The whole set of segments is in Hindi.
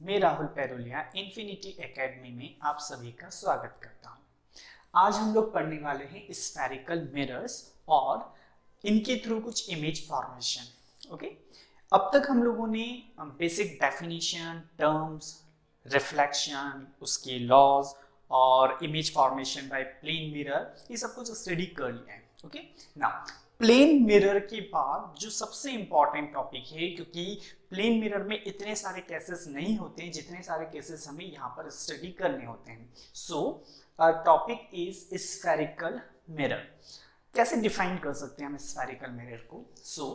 मैं राहुल पैरोलिया इन्फिनिटी एकेडमी में आप सभी का स्वागत करता हूं। आज हम लोग पढ़ने वाले हैं स्फेरिकल मिरर्स और इनके थ्रू कुछ इमेज फॉर्मेशन। ओके, अब तक हम लोगों ने बेसिक डेफिनेशन, टर्म्स, रिफ्लेक्शन, उसके लॉज और image formation by plane mirror, ये सब कुछ स्टडी कर लिया है। ओके, नाउ प्लेन मिरर के बाद जो सबसे इंपॉर्टेंट टॉपिक है, क्योंकि प्लेन मिरर में इतने सारे केसेस नहीं होते हैं जितने सारे केसेस हमें यहाँ पर स्टडी करने होते हैं। So topic is spherical mirror. कैसे डिफाइन कर सकते हैं हम स्फेरिकल मिरर को? So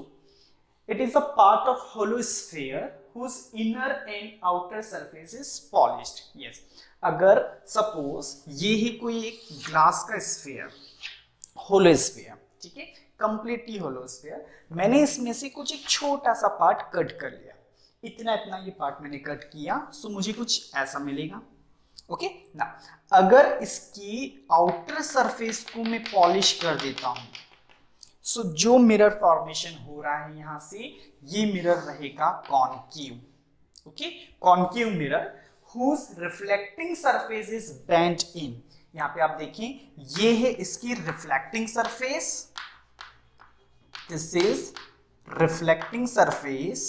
it is a part of hollow sphere whose inner and outer surface is polished. Yes, अगर सपोज ये ही कोई एक ग्लास का स्फीयर, होलो स्फीयर, ठीक है, कंप्लीटली होलो स्फीयर, मैंने इसमें से कुछ एक छोटा सा पार्ट कट कर लिया, इतना ये पार्ट मैंने कट किया, सो मुझे कुछ ऐसा मिलेगा। ओके ना, अगर इसकी आउटर सरफेस को मैं पॉलिश कर देता हूं, सो जो मिरर फॉर्मेशन हो रहा है यहां से, ये मिरर रहेगा concave. Okay, concave mirror whose reflecting surface is bent in। यहां पे आप देखें, ये है इसकी reflecting surface, this is reflecting surface,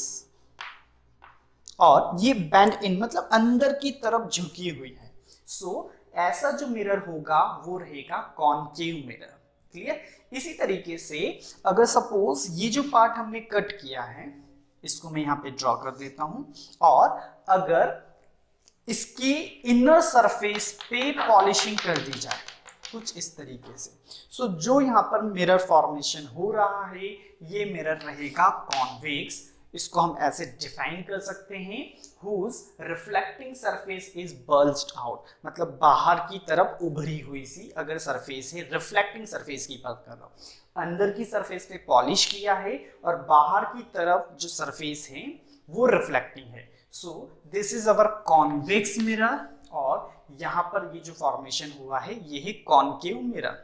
और ये बेंड इन मतलब अंदर की तरफ झुकी हुई है। सो ऐसा जो मिरर होगा वो रहेगा कॉनकेव मिरर। क्लियर? इसी तरीके से अगर सपोज ये जो पार्ट हमने कट किया है, इसको मैं यहां पे ड्रॉ कर देता हूं, और अगर इसकी इनर सरफेस पे पॉलिशिंग कर दी जाए कुछ इस तरीके से, सो जो यहां पर मिरर फॉर्मेशन हो रहा है ये मिरर रहेगा कॉन्वेक्स। इसको हम ऐसे डिफाइन कर सकते हैं, whose reflecting surface is bulged out, मतलब बाहर की तरफ उभरी हुई सी अगर सरफेस है, रिफ्लेक्टिंग सरफेस की बात कर रहा हूं, अंदर की सरफेस पे पॉलिश किया है और बाहर की तरफ जो सरफेस है वो रिफ्लेक्टिंग है। So this is our convex mirror, और यहां पर ये जो फॉर्मेशन हुआ है ये है concave mirror.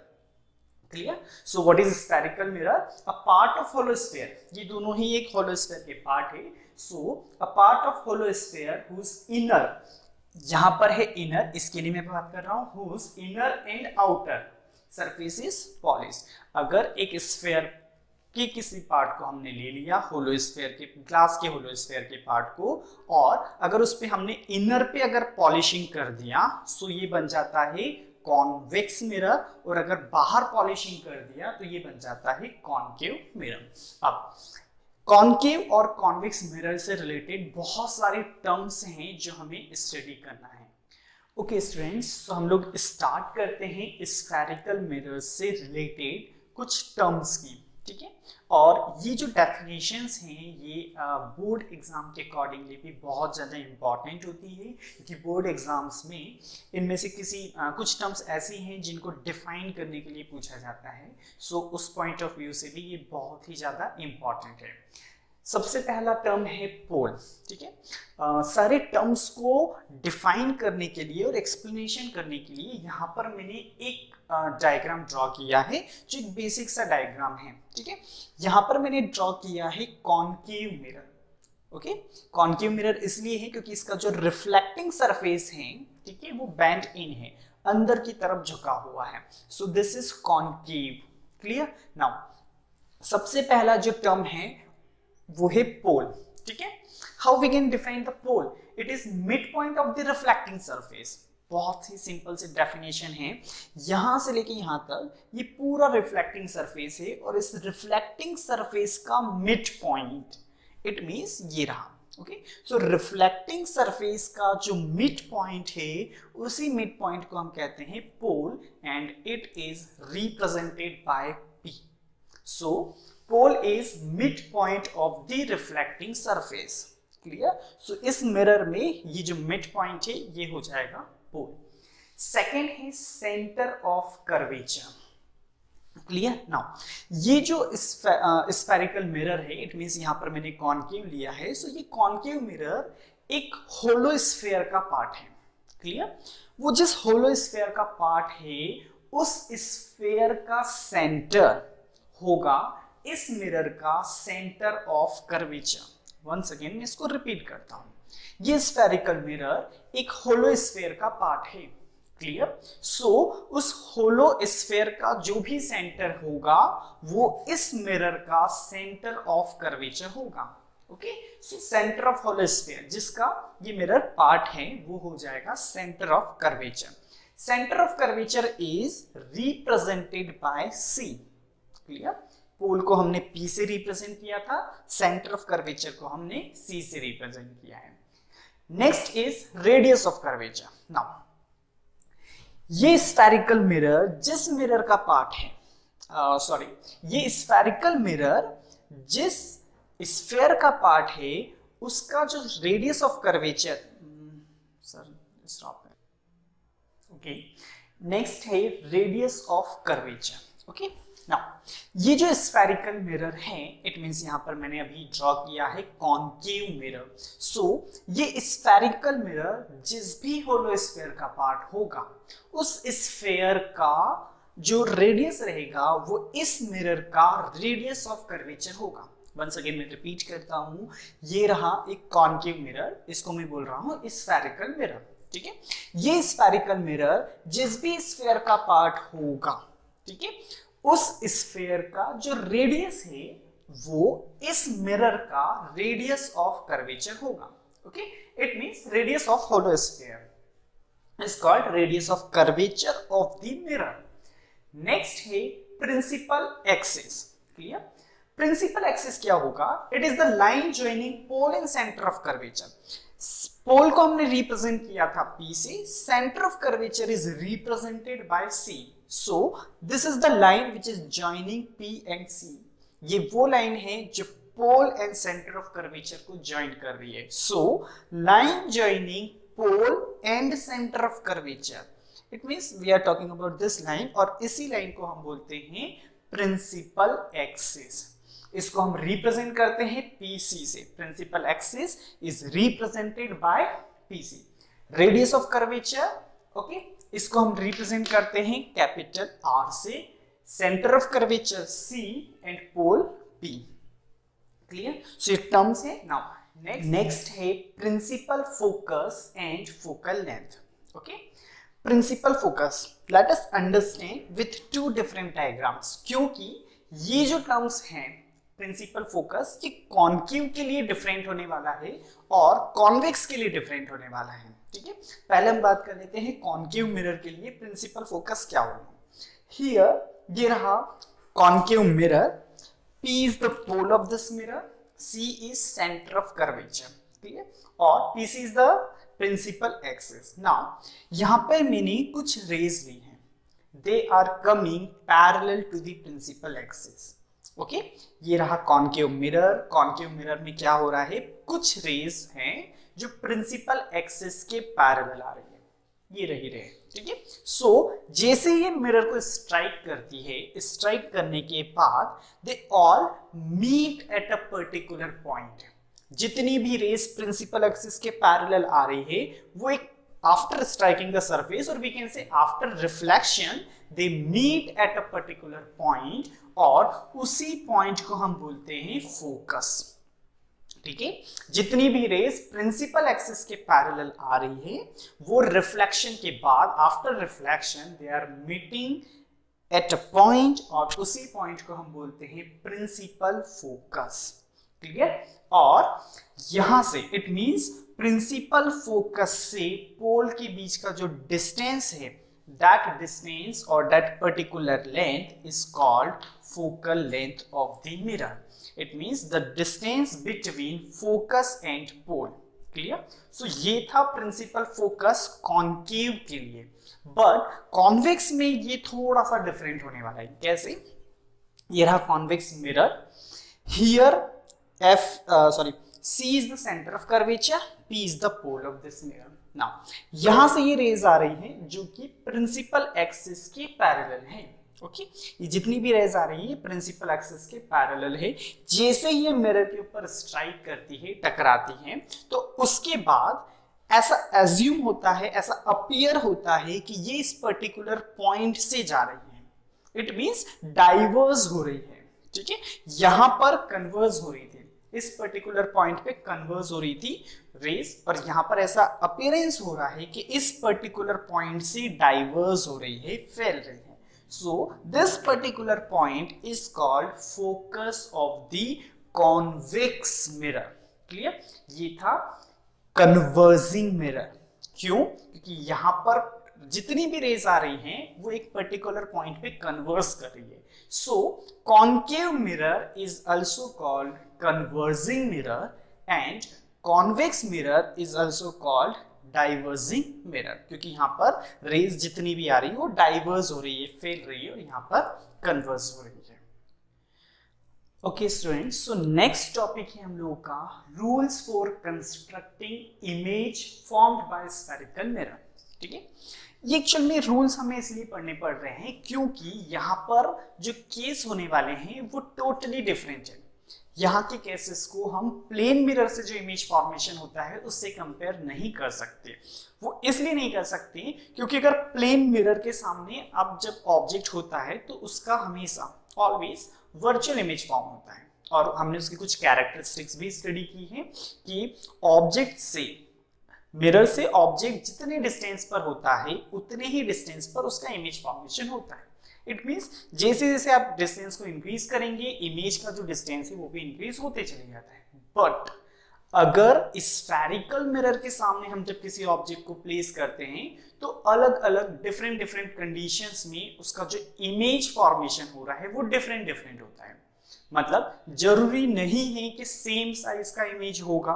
Clear? So what is spherical mirror? A part of hollow sphere, ये दोनों ही एक होलो स्फीयर के पार्ट है। So a part of hollow sphere whose inner, यहां पर है इनर, इसके लिए मैं बात कर रहा हूं, whose inner and outer surface is polished। अगर एक स्फीयर के किसी पार्ट को हमने ले लिया, होलो स्फीयर के, ग्लास के होलो स्फीयर के पार्ट को, और अगर उस पे हमने इनर पे अगर पॉलिशिंग कर दिया, सो ये बन जाता है कॉन्वेक्स मिरर, और अगर बाहर पॉलिशिंग कर दिया तो ये बन जाता है कॉनकेव मिरर। अब कॉनकेव और कॉन्वेक्स मिरर से रिलेटेड बहुत सारे टर्म्स हैं जो हमें स्टडी करना है। ओके स्टूडेंट्स, तो हम लोग स्टार्ट करते हैं स्फेरिकल मिरर से रिलेटेड कुछ टर्म्स की, ठीक है। और ये जो डेफिनेशंस हैं ये बोर्ड एग्जाम के अकॉर्डिंगली भी बहुत ज़्यादा इंपॉर्टेंट होती है, क्योंकि बोर्ड एग्जाम्स में इनमें से कुछ टर्म्स ऐसी हैं जिनको डिफाइन करने के लिए पूछा जाता है। सो उस पॉइंट ऑफ व्यू से भी ये बहुत ही ज़्यादा इंपॉर्टेंट है। सबसे पहला टर्म है पोल, ठीक है। सारे टर्म्स को डिफाइन करने के लिए और एक्सप्लेनेशन करने के लिए यहाँ पर मैंने एक डायग्राम ड्रॉ किया है, जो एक बेसिक सा डायग्राम है, ठीक है। यहाँ पर मैंने ड्रॉ किया है concave mirror. Okay, concave mirror इसलिए है क्योंकि इसका जो रिफ्लेक्टिंग सरफेस है, ठीक है, वो बेंड इन है, अंदर की तरफ झुका हुआ है। So this is concave. Clear? Now सबसे पहला जो टर्म है वो है पोल, ठीक है। How we can define the pole? It is mid point of the reflecting surface. बहुत ही सिंपल सी डेफिनेशन है, यहां से लेके यहां तक ये पूरा रिफ्लेक्टिंग सरफेस है, और इस रिफ्लेक्टिंग सरफेस का मिड पॉइंट, इट मींस ये रहा। ओके, सो रिफ्लेक्टिंग सरफेस का जो मिड पॉइंट है, उसी मिड पॉइंट को हम कहते हैं pole, and it is represented by P। So pole is mid point of the reflecting surface. Clear? So इस मिरर में ये जो मिड पॉइंट है ये हो जाएगा पोल। सेकेंड है centre of curvature. Clear? Now ये जो स्फेरिकल मिरर है, इट मींस यहां पर मैंने कॉनकेव लिया है, सो ये कॉनकेव मिरर एक होलो स्फीयर का पार्ट है। क्लियर? वो जिस होलो स्फीयर का पार्ट है, उस स्फीयर का सेंटर होगा इस मिरर का centre of curvature. Once again मैं इसको रिपीट करता हूं, ये स्फेरिकल मिरर एक होलो स्फीयर का पार्ट है। क्लियर? सो उस होलो स्फीयर का जो भी सेंटर होगा वो इस मिरर का सेंटर ऑफ कर्वेचर होगा। Okay, so centre of hollow sphere जिसका ये मिरर पार्ट है वो हो जाएगा centre of curvature. Centre of curvature is represented by C. Clear? Pole को हमने P से रिप्रेजेंट किया था, सेंटर ऑफ कर्वेचर को हमने C से रिप्रेजेंट किया है। Next is radius of curvature. Now ये स्फेरिकल मिरर जिस मिरर का पार्ट है, ये स्फेरिकल मिरर जिस स्फीयर का पार्ट है उसका जो radius of curvature, okay, next है radius of curvature. Okay, now ये जो स्फेरिकल मिरर है, इट मींस यहां पर मैंने अभी ड्रॉ किया है कॉन्केव मिरर। सो ये स्फेरिकल मिरर जिस भी होलो स्फीयर का पार्ट होगा उस स्फीयर का जो रेडियस रहेगा वो इस मिरर का रेडियस ऑफ कर्वेचर होगा। वंस अगेन मैं रिपीट करता हूं, ये रहा एक कॉन्केव मिरर, इसको मैं बोल रहा हूं स्फेरिकल मिरर। ठीक है, ये स्फेरिकल मिरर जिस भी स्फीयर का पार्ट होगा, ठीक है, उस स्फीयर का जो रेडियस है वो इस मिरर का रेडियस ऑफ कर्वेचर होगा। Okay, it means radius of hollow sphere is called radius of curvature of the mirror. Next है principal axis. Clear? Principal axis क्या होगा? It is the line joining pole and centre of curvature. Pole को हमने रिप्रेजेंट किया था P से, centre of curvature is represented by C। So this is the line which is joining P and C. ये वो लाइन है जो pole and centre of curvature को ज्वाइन कर रही है। So line joining pole and center of curvature, it means we are talking about this line, और इसी लाइन को हम बोलते हैं प्रिंसिपल एक्सिस। इसको हम रिप्रेजेंट करते हैं PC से। Principal axis is represented by PC। Radius of curvature, okay, इसको हम रिप्रेजेंट करते हैं कैपिटल R से, centre of curvature C and pole P। Clear? So ये टर्म्स है। नाउ नेक्स्ट है principal focus and focal length. Okay, principal focus let us understand with two different diagrams, क्योंकि ये जो टर्म्स हैं प्रिंसिपल फोकस ये कॉन्केव के लिए डिफरेंट होने वाला है और कॉन्वेक्स के लिए डिफरेंट होने वाला है। ठीक है, पहले हम बात कर लेते हैं कॉन्केव मिरर के लिए प्रिंसिपल फोकस क्या होगा। हियर ये रहा concave mirror, P is the pole of this mirror, C is centre of curvature, ठीक है, और PC is the principal axis. Now यहां पे मैंने कुछ रेज ली हैं, they are coming parallel to the principal axis. Okay, ये रहा कॉन्केव मिरर। कॉन्केव मिरर में क्या हो रहा है, कुछ रेज हैं जो प्रिंसिपल एक्सिस के पैरेलल आ रही है, ये रही रहे। ठीक है, सो जैसे ये मिरर को स्ट्राइक करती है, स्ट्राइक करने के बाद they all meet at a particular point. जितनी भी रेस प्रिंसिपल एक्सिस के पैरेलल आ रही है वो एक आफ्टर स्ट्राइकिंग द सरफेस, और we can say after reflection they meet at a particular point, और उसी पॉइंट को हम बोलते हैं फोकस। ठीक है, जितनी भी रेस प्रिंसिपल एक्सिस के पैरेलल आ रही है वो रिफ्लेक्शन के बाद after reflection they are meeting at a point, और उसी पॉइंट को हम बोलते हैं प्रिंसिपल फोकस। क्लियर? और यहां से इट मींस प्रिंसिपल फोकस से पोल के बीच का जो डिस्टेंस है, that distance or that particular length is called focal length of the mirror. It means the distance between focus and pole. Clear? So ये था principal focus concave के लिए, but convex में ये थोड़ा सा different होने वाला है। कैसे? ये रहा convex mirror. Here C is the center of curvature, P is the pole of this mirror. Now, यहां से ये रेज आ रही है जो कि प्रिंसिपल एक्सिस के पैरेलल है। ओके, ये जितनी भी रेज आ रही है प्रिंसिपल एक्सिस के पैरेलल है। जैसे ये मिरर के ऊपर स्ट्राइक करती है, टकराती है, तो उसके बाद ऐसा एज्यूम होता है, ऐसा अपीयर होता है कि ये इस पर्टिकुलर पॉइंट से जा रही है। इट मींस डाइवर्स हो रही है। ठीक है, यहां पर कन्वर्स हो रही थी, इस पर्टिकुलर पॉइंट पे कन्वर्ज हो रही थी रेज, और यहाँ पर ऐसा अपीयरेंस हो रहा है कि इस पर्टिकुलर पॉइंट से डाइवर्स हो रही है, फैल रही है. So this particular point is called focus of the convex mirror. Clear? ये था converging mirror. क्यों? क्योंकि यहाँ पर जितनी भी रेज आ रही हैं वो एक पर्टिकुलर पॉइंट पे कन्वर्स कर रही है. So concave mirror is also called converging mirror and convex mirror is also called diverging mirror, क्योंकि यहाँ पर रेज जितनी भी आ रही है वो डाइवर्स हो रही है, फैल रही है, और यहाँ पर कन्वर्स हो रही है. Okay students, so next topic है हम लोगों का rules for constructing image formed by spherical mirror. ठीक है, ये एक्चुअल में रूल्स हमें इसलिए पढ़ने पड़ रहे हैं क्योंकि यहाँ पर जो केस होने वाले हैं वो टोटली डिफरेंट है. यहाँ के केसेस को हम प्लेन मिरर से जो इमेज फॉर्मेशन होता है उससे कंपेयर नहीं कर सकते. वो इसलिए नहीं कर सकते क्योंकि अगर प्लेन मिरर के सामने अब जब ऑब्जेक्ट होता है तो उसका हमेशा ऑलवेज वर्चुअल इमेज फॉर्म होता है, और हमने उसकी कुछ कैरेक्टरिस्टिक्स भी स्टडी की है कि ऑब्जेक्ट से मिरर से ऑब्जेक्ट जितने डिस्टेंस पर होता है उतने ही डिस्टेंस पर उसका इमेज फॉर्मेशन होता है. इट मीन्स जैसे जैसे आप डिस्टेंस को इंक्रीज करेंगे इमेज का जो डिस्टेंस है वो भी इंक्रीज होते चले जाता है. बट अगर स्फेरिकल मिरर के सामने हम जब किसी ऑब्जेक्ट को प्लेस करते हैं तो अलग अलग डिफरेंट कंडीशंस में उसका जो इमेज फॉर्मेशन हो रहा है वो डिफरेंट होता है. मतलब जरूरी नहीं है कि सेम साइज का इमेज होगा,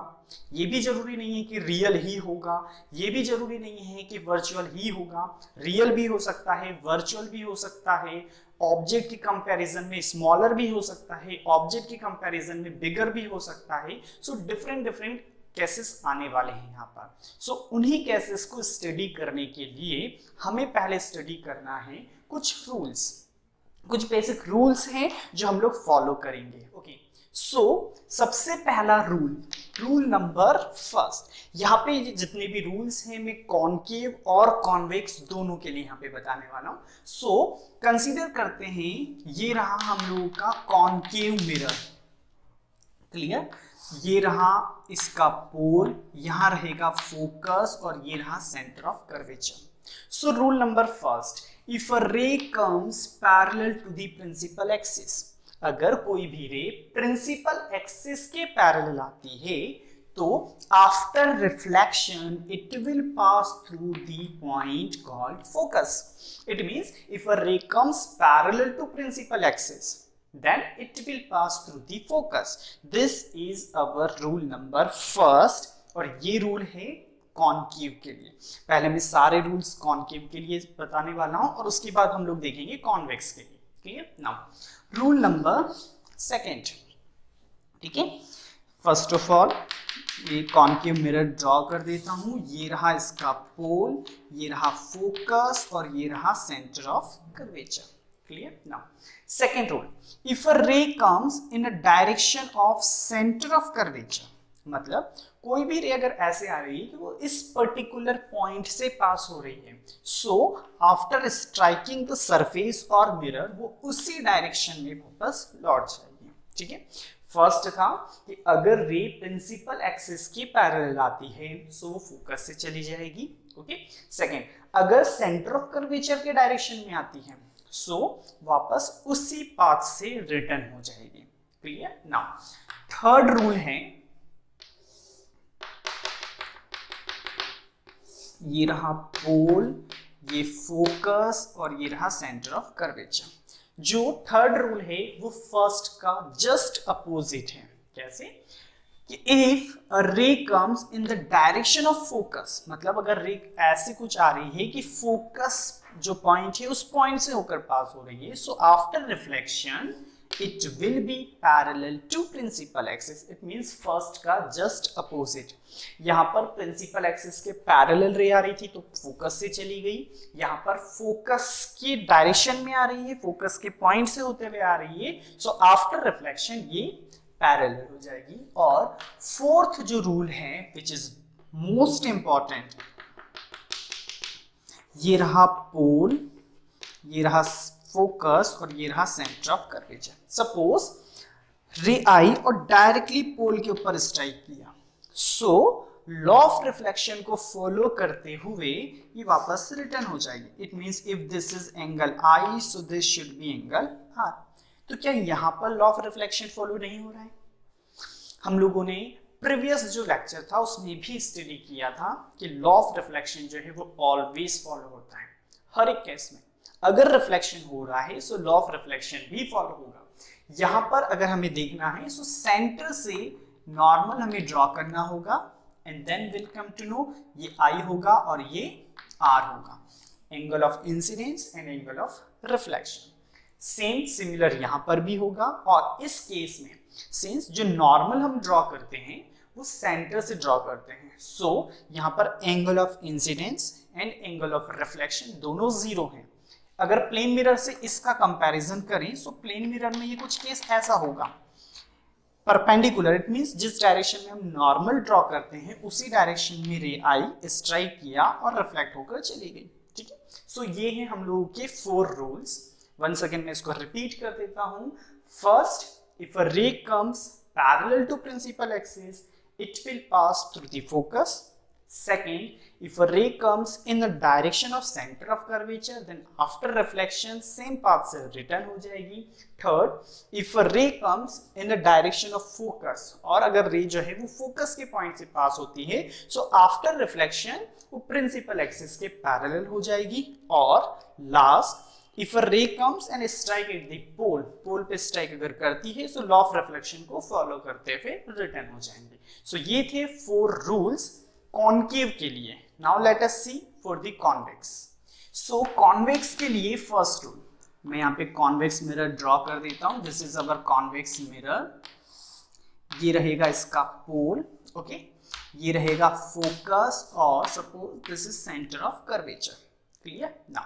ये भी जरूरी नहीं है कि रियल ही होगा, ये भी जरूरी नहीं है कि वर्चुअल ही होगा. रियल भी हो सकता है, वर्चुअल भी हो सकता है, ऑब्जेक्ट की कंपैरिजन में स्मॉलर भी हो सकता है, ऑब्जेक्ट की कंपैरिजन में बिगर भी हो सकता है. सो डिफरेंट केसेस आने वाले हैं यहाँ पर. सो उन्हीं केसेस को स्टडी करने के लिए हमें पहले स्टडी करना है कुछ रूल्स, कुछ बेसिक रूल्स हैं जो हम लोग फॉलो करेंगे. ओके, सो सबसे पहला रूल नंबर फर्स्ट, यहाँ पे जितने भी रूल्स हैं मैं कॉनकेव और कॉन्वेक्स दोनों के लिए यहाँ पे बताने वाला हूँ. सो कंसीडर करते हैं ये रहा हम लोगों का कॉनकेव मिरर. क्लियर? ये रहा इसका पोल, यहाँ रहेगा फोकस, और ये रहा centre of curvature. So rule number first, if a ray comes parallel to the principal axis, अगर कोई भी रे प्रिंसिपल एक्सिस के पैरेलल आती है तो after reflection it will pass through the point called focus. It means if a ray comes parallel to principal axis then it will pass through the focus. This is our rule number first, और ये रूल है कॉनकेव के लिए. पहले मैं सारे रूल्स कॉनकेव के लिए बताने वाला हूं और उसके बाद हम लोग देखेंगे कॉन्वेक्स के लिए. Clear? Now rule number second. ठीक है, फर्स्ट ऑफ ऑल ये कॉनकेव मिरर ड्रॉ कर देता हूं. ये रहा इसका पोल, ये रहा फोकस, और ये रहा centre of curvature. Clear? Now second rule, if a ray comes in a direction of centre of curvature, मतलब कोई भी रे अगर ऐसे आ रही है कि वो इस पर्टिकुलर पॉइंट से पास हो रही है, so after striking the surface और मिरर वो उसी डायरेक्शन में वापस लौट जाएगी. ठीक है, फर्स्ट था कि अगर रे प्रिंसिपल एक्सिस के पैरेलल आती है सो वो फोकस से चली जाएगी. ओके, सेकंड, अगर सेंटर ऑफ कर्वेचर के डायरेक्शन में आती है सो वापस उसी पाथ से रिटर्न हो जाएगी. क्लियर? नाउ थर्ड रूल है, ये रहा पोल, ये फोकस, और ये रहा सेंटर ऑफ कर्वेचर. जो थर्ड रूल है वो फर्स्ट का जस्ट अपोजिट है. कैसे? कि if a ray comes in the direction of focus, मतलब अगर रे ऐसे कुछ आ रही है कि फोकस जो पॉइंट है उस पॉइंट से होकर पास हो रही है, so after reflection it will be parallel to principal axis. It means first का just opposite. यहाँ पर principal axis के parallel रे आ रही थी तो फोकस से चली गई, यहाँ पर फोकस की डायरेक्शन में आ रही है, फोकस के पॉइंट से होते हुए आ रही है, so after reflection ये पैरेलल हो जाएगी. और फोर्थ जो रूल है विच इज मोस्ट इंपॉर्टेंट, ये रहा पोल, ये रहा फोकस, और ये रहा सेंटर ऑफ कर्वेचर. सपोज रे आई और डायरेक्टली पोल के ऊपर स्ट्राइक किया। सो लॉ ऑफ रिफ्लेक्शन को फॉलो करते हुए ये वापस रिटर्न हो जाएगी। It means if this is angle I so this should be angle R. तो क्या यहाँ पर लॉ ऑफ रिफ्लेक्शन फॉलो नहीं हो रहा है? हम लोगों ने प्रीवियस जो लेक्चर था उसमें भी स्टडी किया था कि लॉ ऑफ रिफ्लेक्शन जो है वो ऑलवेज फॉलो होता है हर एक केस में। अगर रिफ्लेक्शन हो रहा है सो लॉ ऑफ रिफ्लेक्शन भी फॉलो होगा। यहाँ पर अगर हमें देखना है सो सेंटर से नॉर्मल हमें ड्रॉ करना होगा and then will come to know ये आई होगा और ये आर होगा, angle of incidence and angle of reflection. Same similar यहाँ पर भी होगा और इस केस में सिंस जो नॉर्मल हम ड्रॉ करते हैं वो सेंटर से ड्रॉ करते हैं, सो यहाँ पर angle of incidence and angle of reflection दोनों जीरो हैं। अगर प्लेन मिरर से इसका कंपैरिजन करें सो प्लेन मिरर में ये कुछ केस ऐसा होगा, परपेंडिकुलर, इट मींस जिस डायरेक्शन में हम नॉर्मल ड्रॉ करते हैं उसी डायरेक्शन में रे आई स्ट्राइक किया और रिफ्लेक्ट होकर चली गई। ठीक है, सो ये हैं हम लोगों के 4 रूल्स। वन सेकेंड मैं इसको रिपीट कर देता हूं। First, if a ray comes parallel to principal axis, it will pass through the focus. Second, if a ray comes in the direction of center of curvature, then after reflection same path से return हो जाएगी. Third, if a ray comes in the direction of focus, और अगर ray जो है वो focus के point से pass होती है, so after reflection वो principal axis के parallel हो जाएगी. और last, if a ray comes and strike at the pole, pole पे strike अगर करती है so law of reflection को follow करते हुए return हो जाएंगे. So ये थे 4 rules concave के लिए. Now let us see for the convex. So convex के लिए first rule, मैं यहाँ पे convex mirror draw कर देता हूँ. This is our convex mirror. ये रहेगा इसका pole, okay? ये रहेगा focus और suppose this is center of curvature. Clear? Now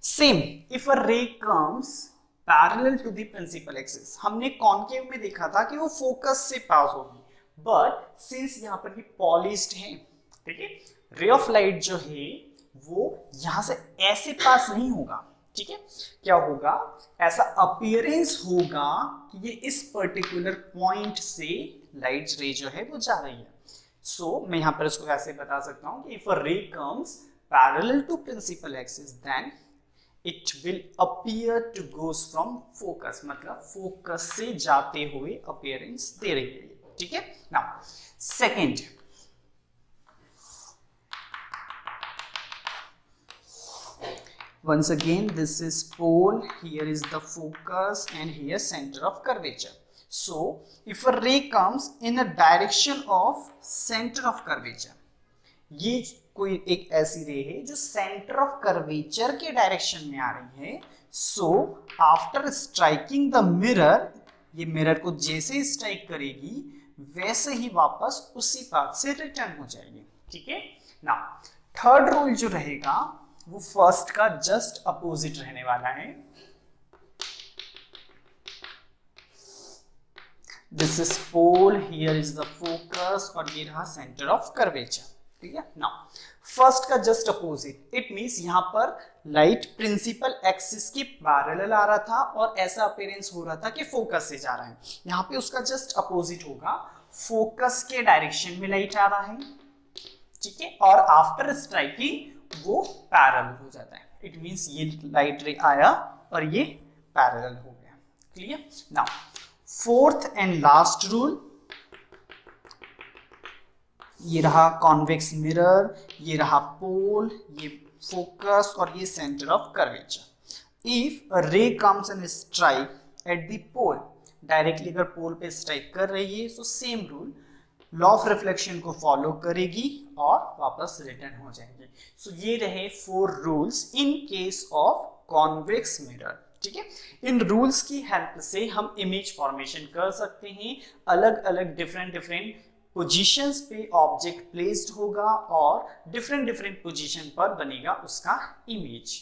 same, if a ray comes parallel to the principal axis, हमने कॉन्केव में देखा था कि वो फोकस से पास होगी, बट सिंस यहाँ पर ये पॉलिश्ड है, ठीक है, रे ऑफ लाइट जो है वो यहाँ से ऐसे पास नहीं होगा. ठीक है, क्या होगा, ऐसा अपीयरेंस होगा कि ये इस पर्टिकुलर पॉइंट से लाइट रे जो है वो जा रही है. सो मैं यहाँ पर इसको ऐसे बता सकता हूँ कि if a ray comes parallel to principal axis then it will appear to goes from focus, मतलब फोकस से जाते हुए appearance दे रही है. ठीक है, now second, once again this is pole, here is the focus and here center of curvature. So if a ray comes in a direction of center of curvature, ये कोई एक ऐसी रे है जो सेंटर ऑफ कर्वेचर के डायरेक्शन में आ रही है. So after striking the mirror, ये मिरर को जैसे स्ट्राइक करेगी वैसे ही वापस उसी पाथ से रिटर्न हो जाएगी. ठीक है, नाउ थर्ड रूल जो रहेगा वो फर्स्ट का जस्ट अपोजिट रहने वाला है. This is pole, here is the focus और ये रहा सेंटर ऑफ कर्वेचर. ठीक है, नाउ फर्स्ट का जस्ट अपोजिट, इट मींस यहाँ पर लाइट प्रिंसिपल एक्सिस के पैरेलल आ रहा था और ऐसा अपीयरेंस हो रहा था कि फोकस से जा रहा है. यहाँ पे उसका जस्ट अपोजिट होगा, फोकस के डायरेक्शन में लाइट आ रहा है. ठीक है, और आफ्टर स्ट्राइकिंग वो पैरेलल हो जाता है. इट मींस ये लाइट रे आया और ये पैरेलल हो गया. Clear? Now fourth and last rule, ये रहा कॉन्वेक्स मिरर, ये रहा पोल, ये फोकस और ये centre of curvature. If a ray comes and strike at the pole, directly अगर पोल पे स्ट्राइक कर रही है so same rule, law of reflection को फॉलो करेगी और वापस रिटर्न हो जाएगी. सो ये रहे 4 rules in case of convex mirror. ठीक है, इन रूल्स की हेल्प से हम इमेज फॉर्मेशन कर सकते हैं. अलग अलग डिफरेंट पोजीशंस पे ऑब्जेक्ट प्लेस्ड होगा और डिफरेंट पोजीशन पर बनेगा उसका इमेज.